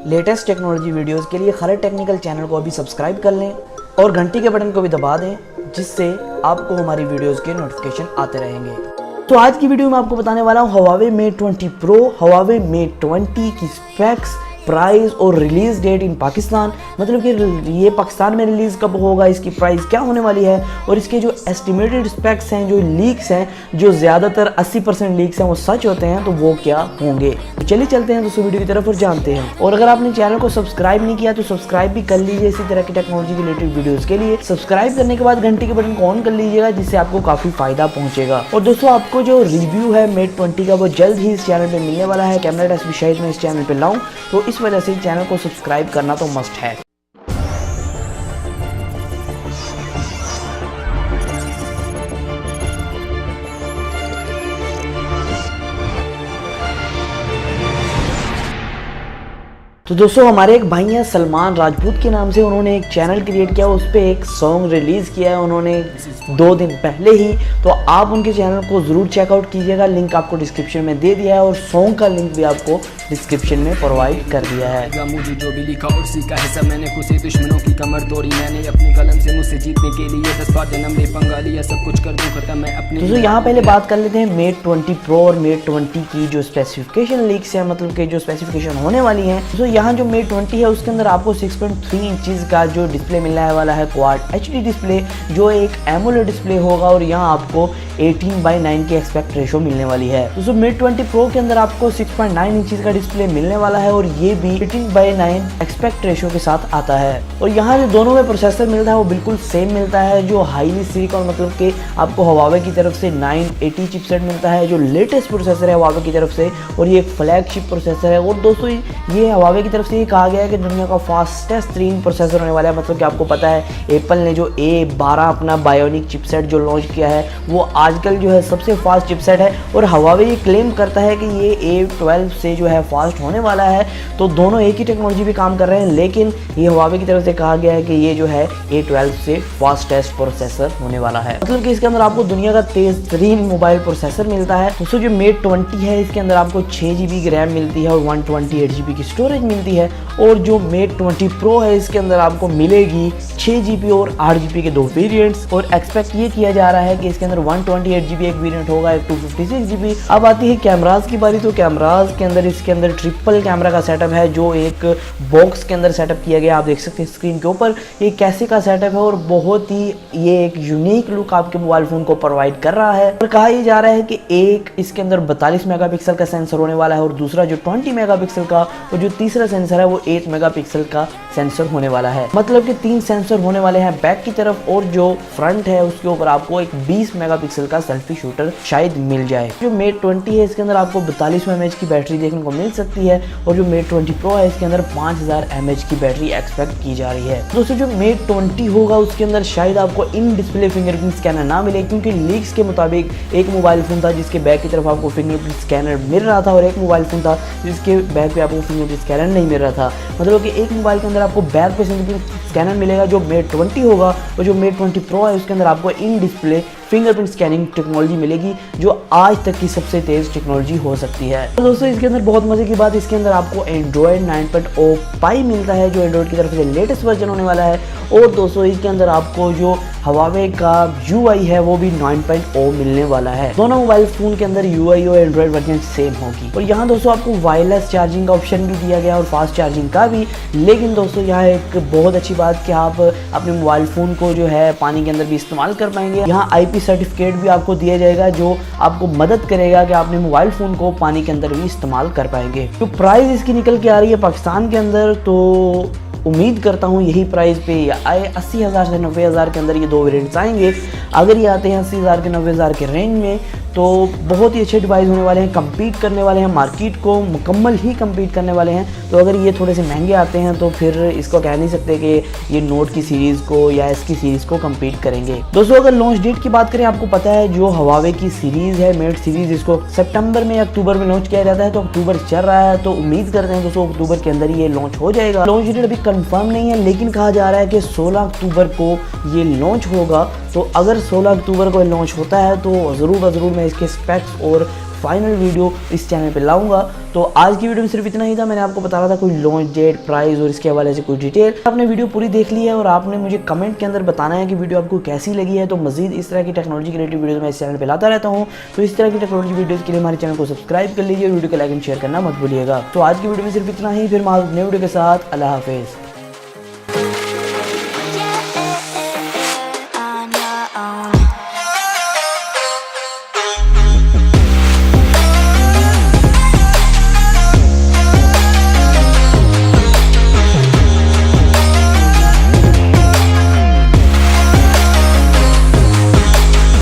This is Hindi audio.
लेटेस्ट टेक्नोलॉजी वीडियोस के लिए खरद टेक्निकल चैनल को अभी सब्सक्राइब कर लें और घंटी के बटन को भी दबा दें, जिससे आपको हमारी वीडियोस के नोटिफिकेशन आते रहेंगे। तो आज की वीडियो में आपको बताने वाला हूँ Huawei Mate 20 Pro, Huawei Mate 20 की स्पेक्स, प्राइस और रिलीज़ डेट इन पाकिस्तान, मतलब कि ये पाकिस्तान में रिलीज़ कब होगा, इसकी प्राइस क्या होने वाली है और इसके जो एस्टिमेटेड स्पेक्स हैं, जो लीक्स हैं, जो ज़्यादातर 80% लीक्स हैं वो सच होते हैं, तो वो क्या होंगे। तो चलिए चलते हैं दोस्तों वीडियो की तरफ और जानते हैं। और अगर आपने चैनल को सब्सक्राइब नहीं किया तो सब्सक्राइब भी कर लीजिए इसी तरह की टेक्नोलॉजी रिलेटेड वीडियोज़ के लिए। सब्सक्राइब करने के बाद घंटी के बटन को ऑन कर लीजिएगा, जिससे आपको काफ़ी फ़ायदा पहुँचेगा। और दोस्तों आपको जो रिव्यू है Mate 20 का वो जल्द ही इस चैनल पर मिलने वाला है। कैमरा टेस्ट भी शायद मैं इस चैनल पर लाऊँ, तो इस वजह से चैनल को सब्सक्राइब करना तो मस्ट है। तो दोस्तों हमारे एक भाई हैं सलमान राजपूत के नाम से, उन्होंने एक चैनल क्रिएट किया, उस पर एक सॉन्ग रिलीज़ किया है उन्होंने 2 दिन पहले ही। तो आप उनके चैनल को ज़रूर चेकआउट कीजिएगा, लिंक आपको डिस्क्रिप्शन में दे दिया है और सॉन्ग का लिंक भी आपको डिस्क्रिप्शन में प्रोवाइड कर दिया है। मुझे जो भी लिखा और सीखा है सब मैंने, खुद से दुश्मनों की कमर तोड़ी मैंने, अपने कलम से मुझसे जीतने के लिए 10 बार जन्म ले पंगा लिया, सब कुछ कर दूं खत्म मैं अपने। दोस्तों यहाँ पहले बात कर लेते हैं Mate 20 Pro और Mate 20 की जो स्पेसिफिकेशन लीक्स है, मतलब कि जो स्पेसिफिकेशन होने वाली हैं। तो यहाँ जो Mate 20 है उसके अंदर आपको 6.3 इंचज़ का जो डिस्प्ले मिलने वाला है, क्वाड HD डिस्प्ले, जो एक एमोलेड डिस्प्ले होगा और यहाँ आपको 18:9 की एस्पेक्ट रेशो मिलने वाली है। दोस्तों Mate 20 Pro के अंदर आपको 6.9 इंचज़ का डिस्प्ले मिलने वाला है और ये भी 18:9 एस्पेक्ट रेशो के साथ आता है। और यहाँ जो दोनों में प्रोसेसर मिलता है वो बिल्कुल सेम मिलता है, जो हाईली सिलिकॉन, मतलब कि आपको Huawei की तरफ से 980 चिपसेट मिलता है, जो लेटेस्ट प्रोसेसर है Huawei की तरफ से, और ये एक फ्लैगशिप प्रोसेसर है। और दोस्तों ये Huawei की तरफ से ये कहा गया है कि दुनिया का फास्टेस्ट तरीन प्रोसेसर होने वाला है, मतलब कि आपको पता है एप्पल ने जो A12 अपना बायोनिक चिपसेट जो लॉन्च किया है वो आजकल जो है सबसे फास्ट चिपसेट है, और Huawei ये क्लेम करता है कि ये A12 से जो है फास्ट होने वाला है। तो दोनों एक ही टेक्नोलॉजी पे काम कर रहे हैं, लेकिन ये Huawei की तरफ से कहा गया है कि ये जो है A12 से फास्टेस्ट प्रोसेसर होने वाला है, मतलब कि इसके अंदर आपको दुनिया का तेज तरीन मोबाइल प्रोसेसर मिलता है। दोस्तों जो Mate 20 है इसके अंदर आपको 6 GB की रैम मिलती है और 128 GB की स्टोरेज मिलती है। और जो Mate 20 Pro है इसके अंदर आपको मिलेगी 6 GB और 8 GB के 2 वेरिएंट्स, और एक्सपेक्ट ये किया जा रहा है कि इसके अंदर 128 GB एक वेरिएंट होगा, एक 256 GB। अब आती है कैमराज की बारी। तो कैमराज के अंदर इसके अंदर ट्रिपल कैमरा का सेटअप है, जो एक बॉक्स के अंदर सेटअप किया गया। आप देख सकते हैं स्क्रीन के ऊपर ये कैसे का सेटअप है, और बहुत ही ये एक यूनिक लुक आपके मोबाइल फ़ोन को प्रोवाइड कर रहा है। और कहा यह जा रहा है कि एक इसके अंदर 42 मेगापिक्सल का सेंसर होने वाला है, और दूसरा जो 20 मेगापिक्सल का, और जो तीसरा सेंसर है वो 8 मेगापिक्सल का सेंसर होने वाला है। मतलब कि 3 सेंसर होने वाले हैं बैक की तरफ, और जो फ्रंट है उसके ऊपर आपको एक 20 मेगापिक्सल का सेल्फी शूटर शायद मिल जाए। जो Mate 20 है इसके अंदर आपको 42 mAh की बैटरी देखने को मिल सकती है, और जो Mate 20 Pro है इसके अंदर 5000 mAh की बैटरी एक्सपेक्ट की जा रही है। दोस्तों जो Mate 20 होगा उसके अंदर शायद आपको इन डिस्प्ले फिंगरप्रिंट स्कैनर ना मिले, क्योंकि लीक्स के मुताबिक एक मोबाइल फोन था जिसके बैक की तरफ आपको फिंगरप्रिंट स्कैनर मिल रहा था, और एक मोबाइल फोन था जिसके बैक पे आपको फिंगरप्रिंट स्कैनर नहीं मिल रहा था। मतलब कि एक मोबाइल के अंदर आपको बैक पे फिंगरप्रिंट स्कैनर मिलेगा जो Mate 20 होगा, और जो Mate 20 Pro है उसके अंदर आपको in display fingerprint scanning technology मिलेगी, जो आज तक की सबसे तेज़ टेक्नोलॉजी हो सकती है। तो दोस्तों इसके अंदर बहुत मजे की बात, इसके अंदर आपको Android 9.0 Pie मिलता है, जो एंड्रॉइड की तरफ से लेटेस्ट वर्जन होने वाला है। और दोस्तों इसके अंदर आपको जो Huawei का UI है वो भी 9.0 मिलने वाला है। दोनों मोबाइल फोन के अंदर UI और एंड्रॉइड वर्जन सेम होगी। और यहाँ दोस्तों आपको वायरलेस चार्जिंग का ऑप्शन भी दिया गया और फास्ट चार्जिंग का भी। लेकिन दोस्तों यहाँ एक बहुत अच्छी बात कि आप अपने मोबाइल फ़ोन को जो है पानी के अंदर भी इस्तेमाल कर पाएंगे। यहाँ IP सर्टिफिकेट भी आपको दिया जाएगा, जो आपको मदद करेगा कि आपने मोबाइल फ़ोन को पानी के अंदर भी इस्तेमाल कर पाएंगे। तो प्राइस इसकी निकल के आ रही है पाकिस्तान के अंदर, तो उम्मीद करता हूँ यही प्राइस पे आए 80,000 से 90,000 के अंदर ये 2 वेरिएंट्स आएंगे। अगर ये आते हैं 80,000 के 90,000 के रेंज में तो बहुत ही अच्छे डिवाइस होने वाले हैं, कम्पीट करने वाले हैं, मार्केट को मुकम्मल ही कम्पीट करने वाले हैं। तो अगर ये थोड़े से महंगे आते हैं तो फिर इसको कह नहीं सकते कि ये नोट की सीरीज़ को या इसकी सीरीज़ को कम्पीट करेंगे। दोस्तों अगर लॉन्च डेट की बात करें, आपको पता है जो Huawei की सीरीज़ है Mate सीरीज़, इसको सितंबर में अक्टूबर में लॉन्च किया जाता है, तो अक्टूबर चल रहा है, तो उम्मीद करते हैं दोस्तों अक्टूबर के अंदर ये लॉन्च हो जाएगा। लॉन्च डेट अभी कंफर्म नहीं है, लेकिन कहा जा रहा है कि 16 अक्टूबर को ये लॉन्च होगा। तो अगर 16 अक्टूबर को लॉन्च होता है तो ज़रूर मैं इसके स्पेक्स और फाइनल वीडियो इस चैनल पे लाऊंगा। तो आज की वीडियो में सिर्फ इतना ही था। मैंने आपको बताया था कोई लॉन्च डेट, प्राइस और इसके हवाले से कोई डिटेल। आपने वीडियो पूरी देख ली है और आपने मुझे कमेंट के अंदर बताना है कि वीडियो आपको कैसी लगी है। तो मजीद इस तरह की टेक्नोलॉजी रिलेटेड वीडियो मैं इस चैनल पर लाता रहता हूँ। तो इस तरह की टेक्नोलॉजी वीडियोज़ के लिए हमारे चैनल को सब्सक्राइब कर लीजिए, वीडियो को लाइक एंड शेयर करना मत भूलिएगा। तो आज की वीडियो में सिर्फ इतना ही, फिर मैं नए वीडियो के साथ। अल्लाह हाफिज़।